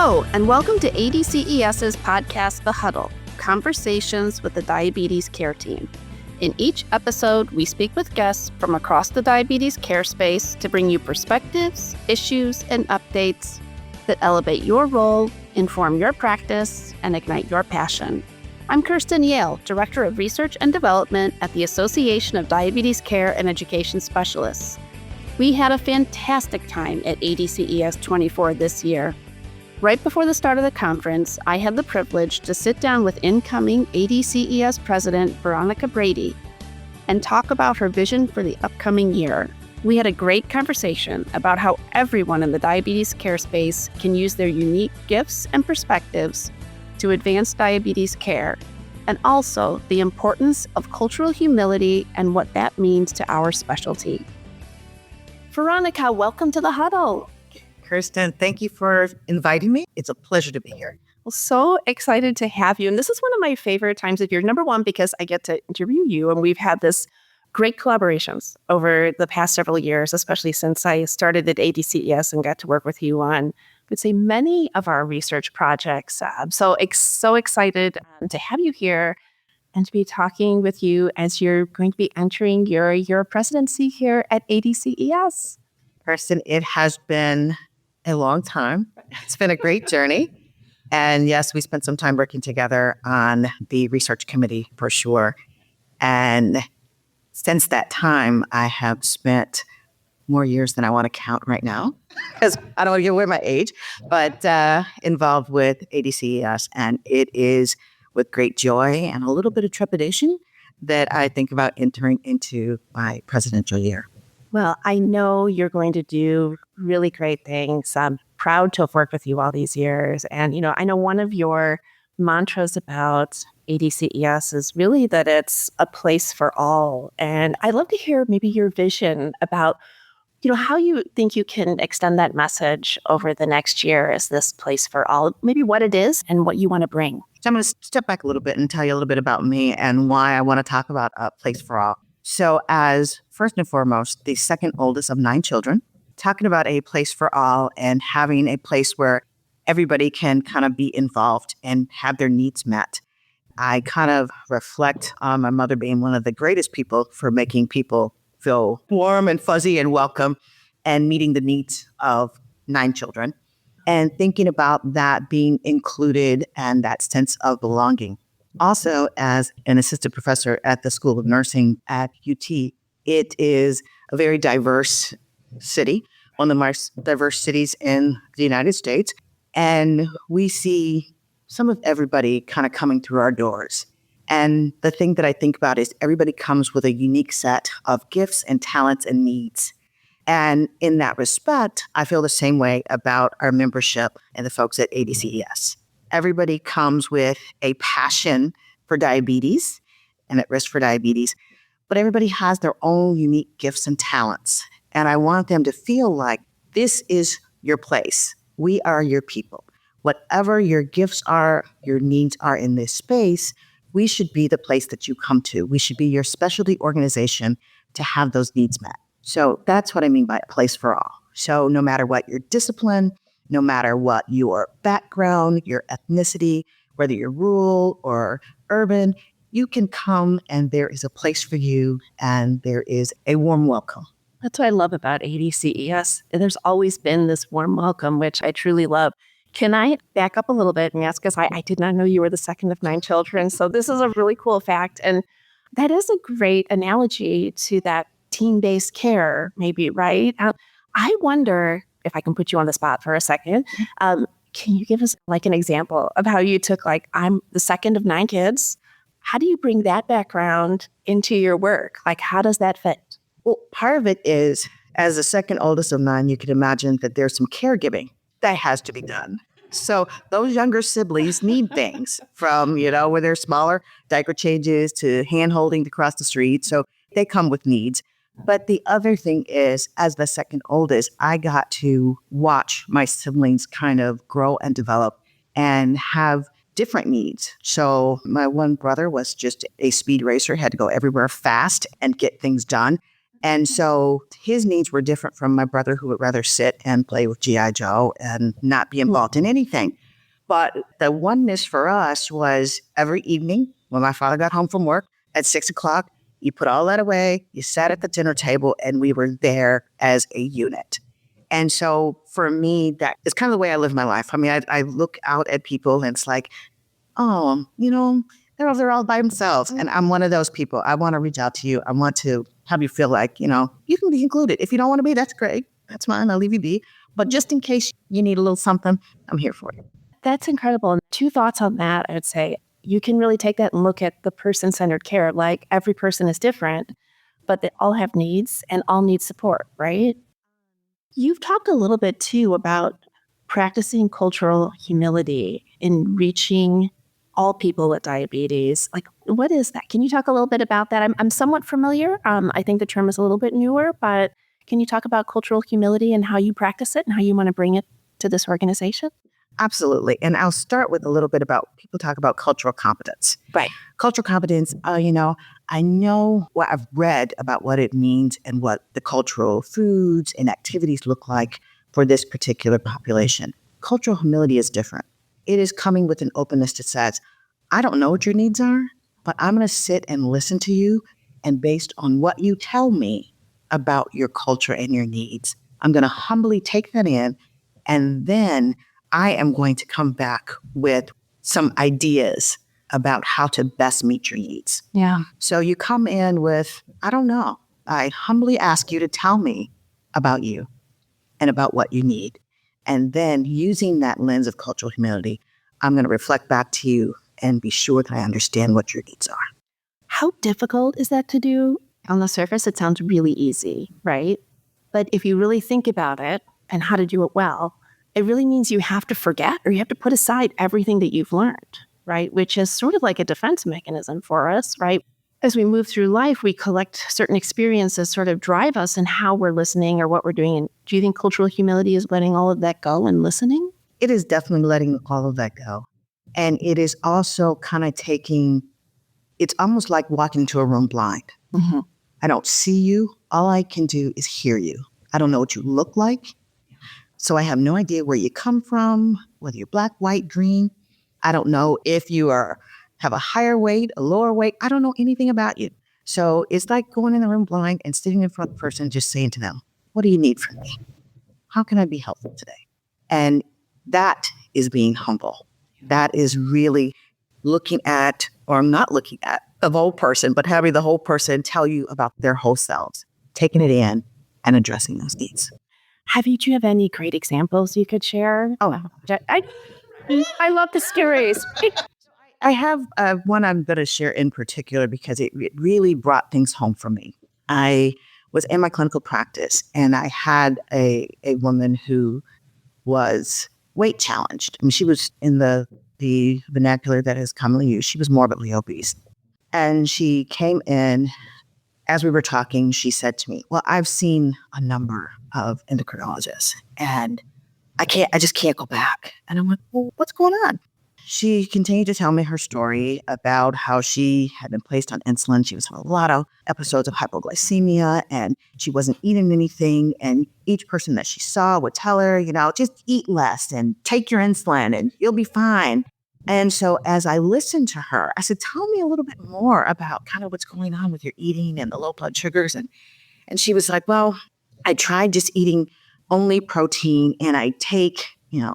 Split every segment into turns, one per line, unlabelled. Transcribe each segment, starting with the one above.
Hello, and welcome to ADCES's podcast, The Huddle, Conversations with the Diabetes Care Team. In each episode, we speak with guests from across the diabetes care space to bring you perspectives, issues, and updates that elevate your role, inform your practice, and ignite your passion. I'm Kirsten Yale, Director of Research and Development at the Association of Diabetes Care and Education Specialists. We had a fantastic time at ADCES 24 this year. Right before the start of the conference, I had the privilege to sit down with incoming ADCES President Veronica Brady and talk about her vision for the upcoming year. We had a great conversation about how everyone in the diabetes care space can use their unique gifts and perspectives to advance diabetes care, and also the importance of cultural humility and what that means to our specialty. Veronica, welcome to The Huddle.
Kirsten, thank you for inviting me. It's a pleasure to be here.
Well, so excited to have you. And this is one of my favorite times of year. Number one, because I get to interview you, and we've had this great collaborations over the past several years, especially since I started at ADCES and got to work with you on, I would say, many of our research projects. So excited to have you here and to be talking with you as you're going to be entering your presidency here at ADCES.
Kirsten, it has been a long time. It's been a great journey. And yes, we spent some time working together on the research committee for sure. And since that time, I have spent more years than I want to count right now, because I don't want to give away my age, but involved with ADCES. And it is with great joy and a little bit of trepidation that I think about entering into my presidential year.
Well, I know you're going to do really great things. I'm proud to have worked with you all these years. And, I know one of your mantras about ADCES is really that it's a place for all. And I'd love to hear maybe your vision about, how you think you can extend that message over the next year as this place for all, maybe what it is and what you want to bring.
So I'm going to step back a little bit and tell you a little bit about me and why I want to talk about a place for all. So as first and foremost, the second oldest of 9 children, talking about a place for all and having a place where everybody can kind of be involved and have their needs met. I kind of reflect on my mother being one of the greatest people for making people feel warm and fuzzy and welcome and meeting the needs of 9 children and thinking about that being included and that sense of belonging. Also, as an assistant professor at the School of Nursing at UT, it is a very diverse city, one of the most diverse cities in the United States. And we see some of everybody kind of coming through our doors. And the thing that I think about is everybody comes with a unique set of gifts and talents and needs. And in that respect, I feel the same way about our membership and the folks at ADCES. Everybody comes with a passion for diabetes and at risk for diabetes, but everybody has their own unique gifts and talents. And I want them to feel like this is your place. We are your people. Whatever your gifts are, your needs are in this space, we should be the place that you come to. We should be your specialty organization to have those needs met. So that's what I mean by a place for all. So no matter what your discipline, no matter what your background, your ethnicity, whether you're rural or urban, you can come and there is a place for you and there is a warm welcome.
That's what I love about ADCES. There's always been this warm welcome, which I truly love. Can I back up a little bit and ask, because I did not know you were the second of 9 children. So this is a really cool fact. And that is a great analogy to that team-based care, maybe, right? I wonder, if I can put you on the spot for a second, can you give us like an example of how you took, I'm the second of 9 kids. How do you bring that background into your work? How does that fit?
Well, part of it is, as the second oldest of 9, you can imagine that there's some caregiving that has to be done. So those younger siblings need things from, when they're smaller, diaper changes to hand-holding to cross the street. So they come with needs. But the other thing is, as the second oldest, I got to watch my siblings kind of grow and develop and have different needs. So my one brother was just a speed racer, had to go everywhere fast and get things done. And so his needs were different from my brother, who would rather sit and play with G.I. Joe and not be involved in anything. But the oneness for us was every evening when my father got home from work at 6:00, you put all that away, you sat at the dinner table, and we were there as a unit. And so for me, that is kind of the way I live my life. I mean, I look out at people and it's like, oh, they're all by themselves. And I'm one of those people. I want to reach out to you. I want to have you feel like, you can be included. If you don't want to be, that's great. That's fine. I'll leave you be. But just in case you need a little something, I'm here for you.
That's incredible. And 2 thoughts on that. I would say you can really take that and look at the person-centered care. Like every person is different, but they all have needs and all need support, right? You've talked a little bit too about practicing cultural humility in reaching all people with diabetes. Like, what is that? Can you talk a little bit about that? I'm somewhat familiar. I think the term is a little bit newer, but can you talk about cultural humility and how you practice it and how you want to bring it to this organization?
Absolutely. And I'll start with a little bit about, people talk about cultural competence.
Right.
Cultural competence, I know what I've read about what it means and what the cultural foods and activities look like for this particular population. Cultural humility is different. It is coming with an openness that says, I don't know what your needs are, but I'm going to sit and listen to you. And based on what you tell me about your culture and your needs, I'm going to humbly take that in. And then I am going to come back with some ideas about how to best meet your needs.
Yeah.
So you come in with, I don't know. I humbly ask you to tell me about you and about what you need. And then using that lens of cultural humility, I'm going to reflect back to you and be sure that I understand what your needs are.
How difficult is that to do? On the surface, it sounds really easy, right? But if you really think about it and how to do it well, it really means you have to forget or you have to put aside everything that you've learned, right? Which is sort of like a defense mechanism for us, right? As we move through life, we collect certain experiences sort of drive us in how we're listening or what we're doing. And do you think cultural humility is letting all of that go and listening?
It is definitely letting all of that go. And it is also kind of it's almost like walking into a room blind.
Mm-hmm.
I don't see you. All I can do is hear you. I don't know what you look like. So I have no idea where you come from, whether you're black, white, green. I don't know if you have a higher weight, a lower weight. I don't know anything about you. So it's like going in the room blind and sitting in front of the person, just saying to them, what do you need from me? How can I be helpful today? And that is being humble. That is really looking at, or not looking at, the whole person, but having the whole person tell you about their whole selves, taking it in and addressing those needs.
Do you have any great examples you could share?
Oh,
I love the stories.
I have one I'm going to share in particular because it really brought things home for me. I was in my clinical practice and I had a woman who was weight challenged. I mean, she was in the vernacular that is commonly used. She was morbidly obese. And she came in, as we were talking, she said to me, well, I've seen a number of endocrinologists and I just can't go back. And I'm like, well, what's going on? She continued to tell me her story about how she had been placed on insulin. She was having a lot of episodes of hypoglycemia and she wasn't eating anything. And each person that she saw would tell her, just eat less and take your insulin and you'll be fine. And so as I listened to her, I said, tell me a little bit more about kind of what's going on with your eating and the low blood sugars. And she was like, well, I tried just eating only protein and I take,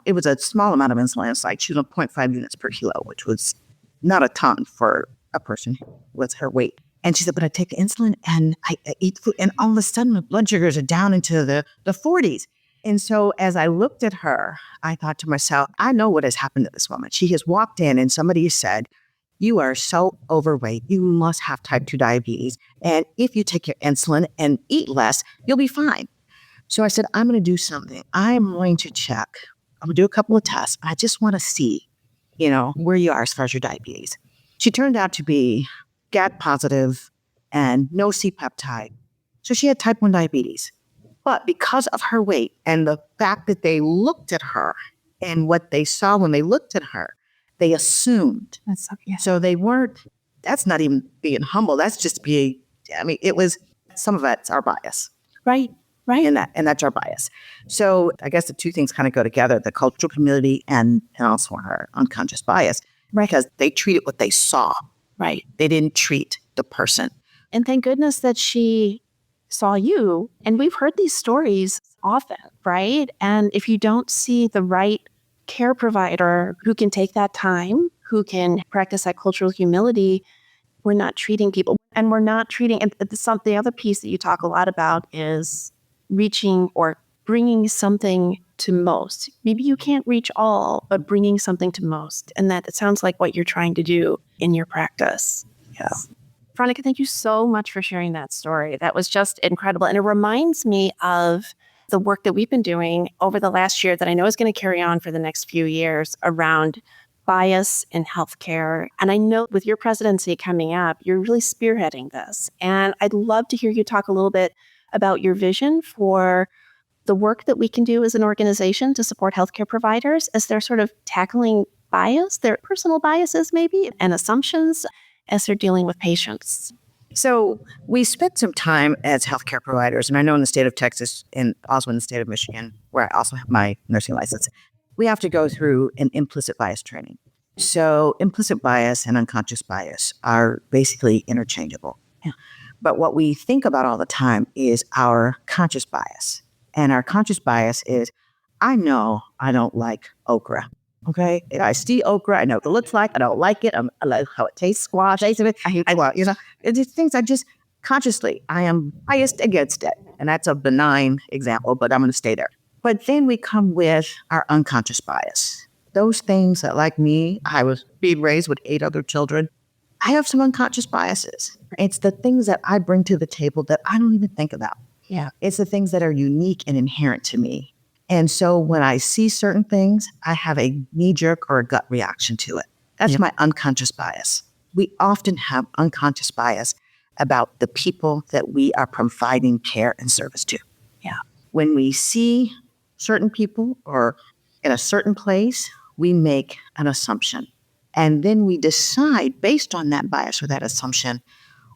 it was a small amount of insulin. It's like she was on 0.5 units per kilo, which was not a ton for a person with her weight. And she said, but I take insulin and I eat food and all of a sudden my blood sugars are down into the 40s. And so as I looked at her, I thought to myself, I know what has happened to this woman. She has walked in and somebody said, you are so overweight. You must have type 2 diabetes. And if you take your insulin and eat less, you'll be fine. So I said, I'm going to do something. I'm going to check. I'm going to do a couple of tests. I just want to see, where you are as far as your diabetes. She turned out to be GAD positive and no C-peptide. So she had type 1 diabetes. But because of her weight and the fact that they looked at her and what they saw when they looked at her, they assumed. So they weren't, that's not even being humble. That's just it was some of that's our bias.
Right.
And that's our bias. So I guess the two things kind of go together, the cultural humility and also our unconscious bias, because they treated what they saw.
Right.
They didn't treat the person.
And thank goodness that she saw you. And we've heard these stories often, right? And if you don't see the right care provider who can take that time, who can practice that cultural humility, we're not treating people. And we're not treating, and the other piece that you talk a lot about is reaching or bringing something to most. Maybe you can't reach all, but bringing something to most. And that it sounds like what you're trying to do in your practice.
Yeah.
Veronica, thank you so much for sharing that story. That was just incredible. And it reminds me of the work that we've been doing over the last year that I know is going to carry on for the next few years around bias in healthcare. And I know with your presidency coming up, you're really spearheading this. And I'd love to hear you talk a little bit about your vision for the work that we can do as an organization to support healthcare providers as they're sort of tackling bias, their personal biases maybe, and assumptions as they're dealing with patients.
So we spent some time as healthcare providers, and I know in the state of Texas and also in the state of Michigan, where I also have my nursing license, we have to go through an implicit bias training. So implicit bias and unconscious bias are basically interchangeable.
Yeah.
But what we think about all the time is our conscious bias. And our conscious bias is, I know I don't like okra. Okay, I see okra. I know what it looks like. I don't like it. I like how it tastes. Squash. I hate squash. It's things I just consciously I am biased against it, and that's a benign example. But I'm going to stay there. But then we come with our unconscious bias. Those things that, like me, I was being raised with 8 other children. I have some unconscious biases. It's the things that I bring to the table that I don't even think about.
Yeah,
it's the things that are unique and inherent to me. And so when I see certain things, I have a knee-jerk or a gut reaction to it. That's my unconscious bias. We often have unconscious bias about the people that we are providing care and service to.
Yeah.
When we see certain people or in a certain place, we make an assumption. And then we decide based on that bias or that assumption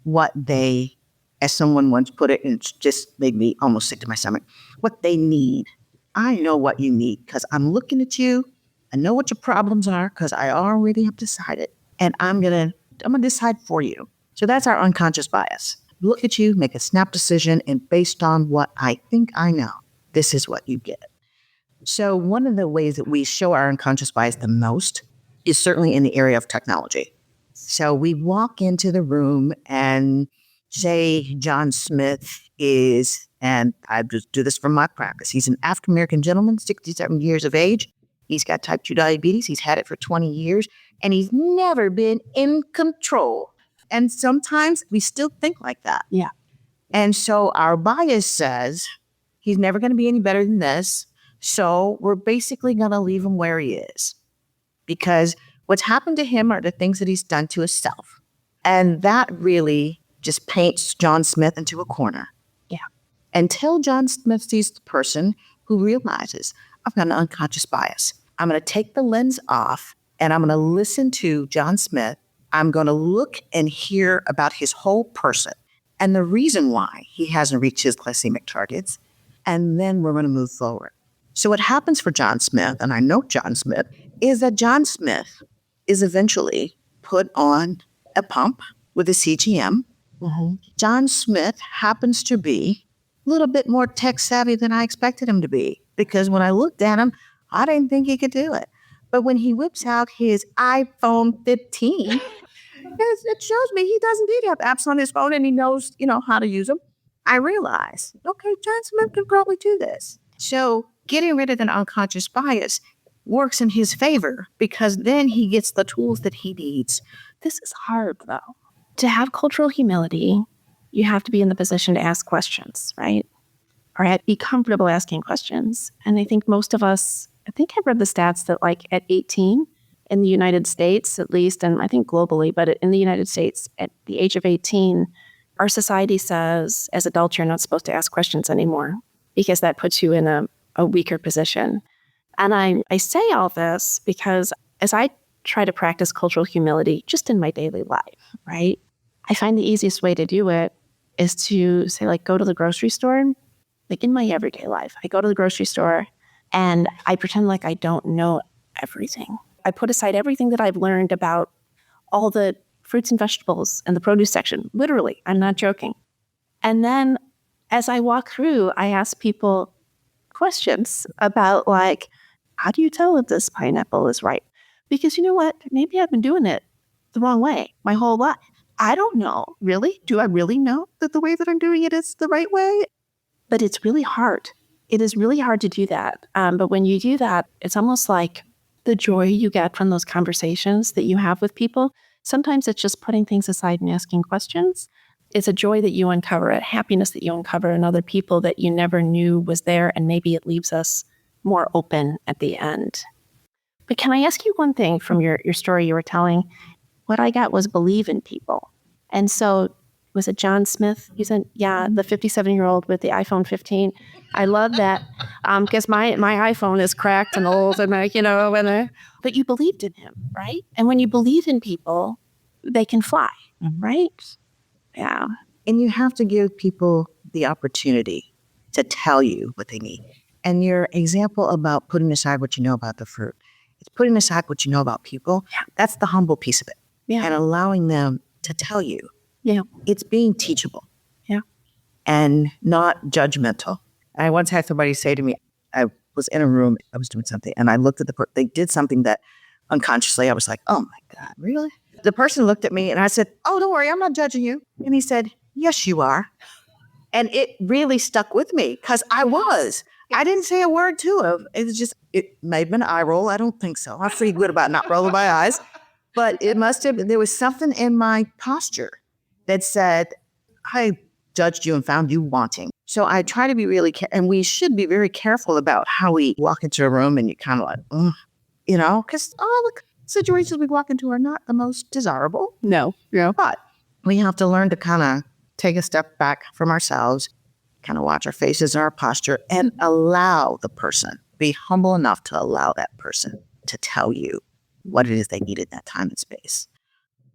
what they, as someone once put it, and it just made me almost sick to my stomach, what they need. I know what you need because I'm looking at you. I know what your problems are because I already have decided, and I'm gonna decide for you. So that's our unconscious bias. Look at you, make a snap decision, and based on what I think I know, this is what you get. So one of the ways that we show our unconscious bias the most is certainly in the area of technology. So we walk into the room and say John Smith is, and I just do this from my practice, he's an African-American gentleman, 67 years of age. He's got type 2 diabetes. He's had it for 20 years, and he's never been in control. And sometimes we still think like that.
Yeah.
And so our bias says he's never going to be any better than this. So we're basically going to leave him where he is because what's happened to him are the things that he's done to himself. And that really just paints John Smith into a corner.
Yeah.
Until John Smith sees the person who realizes, I've got an unconscious bias. I'm going to take the lens off and I'm going to listen to John Smith. I'm going to look and hear about his whole person and the reason why he hasn't reached his glycemic targets. And then we're going to move forward. So what happens for John Smith, and I know John Smith, is that John Smith is eventually put on a pump with a CGM.
Mm-hmm.
John Smith happens to be a little bit more tech savvy than I expected him to be because when I looked at him, I didn't think he could do it. But when he whips out his iPhone 15, it shows me he doesn't need to have apps on his phone and he knows, how to use them. I realize, okay, John Smith can probably do this. So getting rid of an unconscious bias works in his favor because then he gets the tools that he needs.
This is hard, though. To have cultural humility, you have to be in the position to ask questions, right? Or be comfortable asking questions. And I think most of us, I think I've read the stats that like at 18 in the United States, at least, and I think globally, but in the United States, at the age of 18, our society says as adults, you're not supposed to ask questions anymore because that puts you in a weaker position. And I say all this because as I try to practice cultural humility just in my daily life, right? I find the easiest way to do it is to say, like, go to the grocery store, like in my everyday life. I go to the grocery store and I pretend like I don't know everything. I put aside everything that I've learned about all the fruits and vegetables in the produce section. Literally, I'm not joking. And then as I walk through, I ask people questions about, like, how do you tell if this pineapple is ripe? Because you know what? Maybe I've been doing it the wrong way my whole life. I don't know. Really? Do I really know that the way that I'm doing it is the right way? But it's really hard. It is really hard to do that. But when you do that, it's almost like the joy you get from those conversations that you have with people. Sometimes it's just putting things aside and asking questions. It's a joy that you uncover, a happiness that you uncover in other people that you never knew was there. And maybe it leaves us more open at the end. But can I ask you one thing from your story you were telling? What I got was believe in people. And so was it John Smith? You said, yeah, the 57-year-old with the iPhone 15. I love that because my iPhone is cracked and old and but you believed in him, right? And when you believe in people, they can fly, right? Yeah.
And you have to give people the opportunity to tell you what they need. And your example about putting aside what you know about the fruit, it's putting aside what you know about people.
Yeah.
That's the humble piece of it.
Yeah.
And allowing them to tell you.
Yeah.
It's being teachable.
Yeah.
And not judgmental. I once had somebody say to me, I was in a room, I was doing something, and I looked at they did something that unconsciously I was like, oh my God, really? The person looked at me and I said, oh, don't worry, I'm not judging you. And he said, yes, you are. And it really stuck with me because I was. I didn't say a word to him. It may have been an eye roll. I don't think so. I'm pretty good about not rolling my eyes. But it must have been, there was something in my posture that said, I judged you and found you wanting. So I try to be really and we should be very careful about how we walk into a room and you kind of like, because all the situations we walk into are not the most desirable.
No. Yeah.
But we have to learn to kind of take a step back from ourselves, kind of watch our faces and our posture and allow the person, be humble enough to allow that person to tell you what it is they need in that time and space.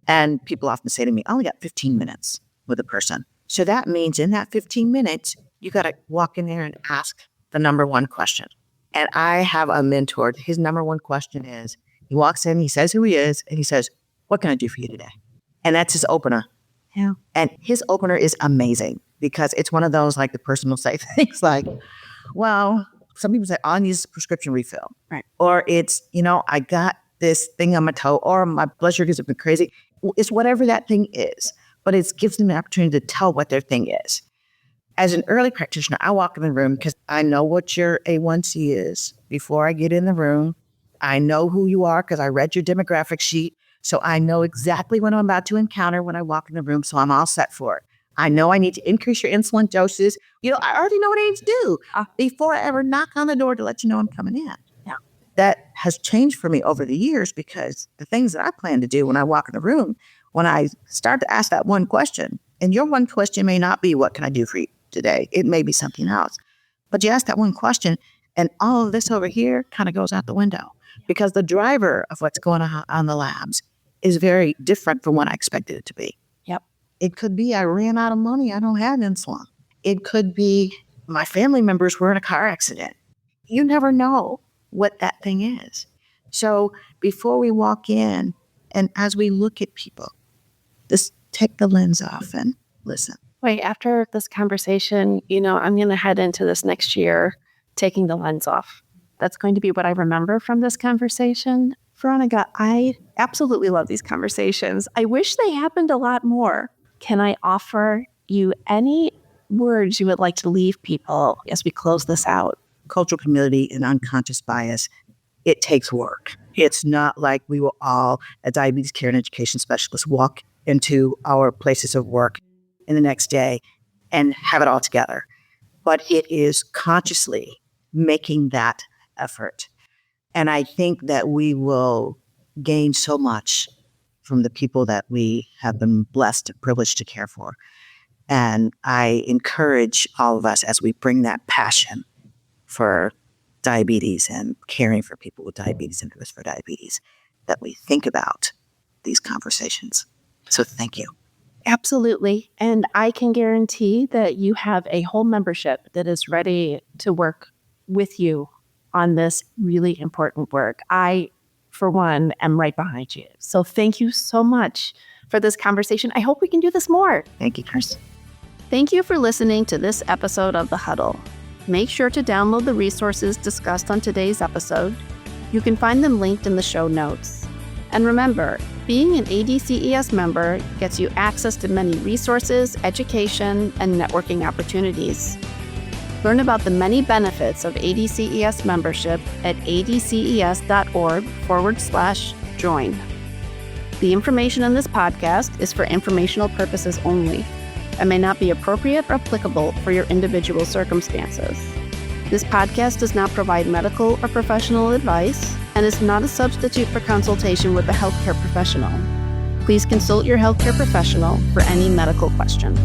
And people often say to me, I only got 15 minutes with a person. So that means in that 15 minutes, you got to walk in there and ask the number one question. And I have a mentor. His number one question is, he walks in, he says who he is, and he says, what can I do for you today? And that's his opener.
Yeah.
And his opener is amazing because it's one of those, like the person will say things like, well, some people say, I need a prescription refill.
Right.
Or it's, I got this thing on my toe, or my blood sugars have been crazy. It's whatever that thing is, but it gives them an opportunity to tell what their thing is. As an early practitioner, I walk in the room because I know what your A1C is before I get in the room. I know who you are because I read your demographic sheet. So I know exactly what I'm about to encounter when I walk in the room. So I'm all set for it. I know I need to increase your insulin doses. I already know what I need to do before I ever knock on the door to let you know I'm coming in.
Yeah.
That has changed for me over the years because the things that I plan to do when I walk in the room, when I start to ask that one question, and your one question may not be, what can I do for you today? It may be something else. But you ask that one question, and all of this over here kind of goes out the window because the driver of what's going on the labs is very different from what I expected it to be.
Yep.
It could be I ran out of money. I don't have insulin. It could be my family members were in a car accident. You never know what that thing is. So before we walk in and as we look at people, just take the lens off and listen.
Wait, after this conversation, I'm going to head into this next year taking the lens off. That's going to be what I remember from this conversation. Veronica, I absolutely love these conversations. I wish they happened a lot more. Can I offer you any words you would like to leave people as we close this out?
Cultural humility and unconscious bias, it takes work. It's not like we will all, as diabetes care and education specialists, walk into our places of work in the next day and have it all together. But it is consciously making that effort. And I think that we will gain so much from the people that we have been blessed and privileged to care for. And I encourage all of us as we bring that passion for diabetes and caring for people with diabetes and risk for diabetes, that we think about these conversations. So thank you.
Absolutely. And I can guarantee that you have a whole membership that is ready to work with you on this really important work. I, for one, am right behind you. So thank you so much for this conversation. I hope we can do this more.
Thank you, Chris.
Thank you for listening to this episode of The Huddle. Make sure to download the resources discussed on today's episode. You can find them linked in the show notes. And remember, being an ADCES member gets you access to many resources, education, and networking opportunities. Learn about the many benefits of ADCES membership at adces.org/join. The information in this podcast is for informational purposes only and may not be appropriate or applicable for your individual circumstances. This podcast does not provide medical or professional advice and is not a substitute for consultation with a healthcare professional. Please consult your healthcare professional for any medical question.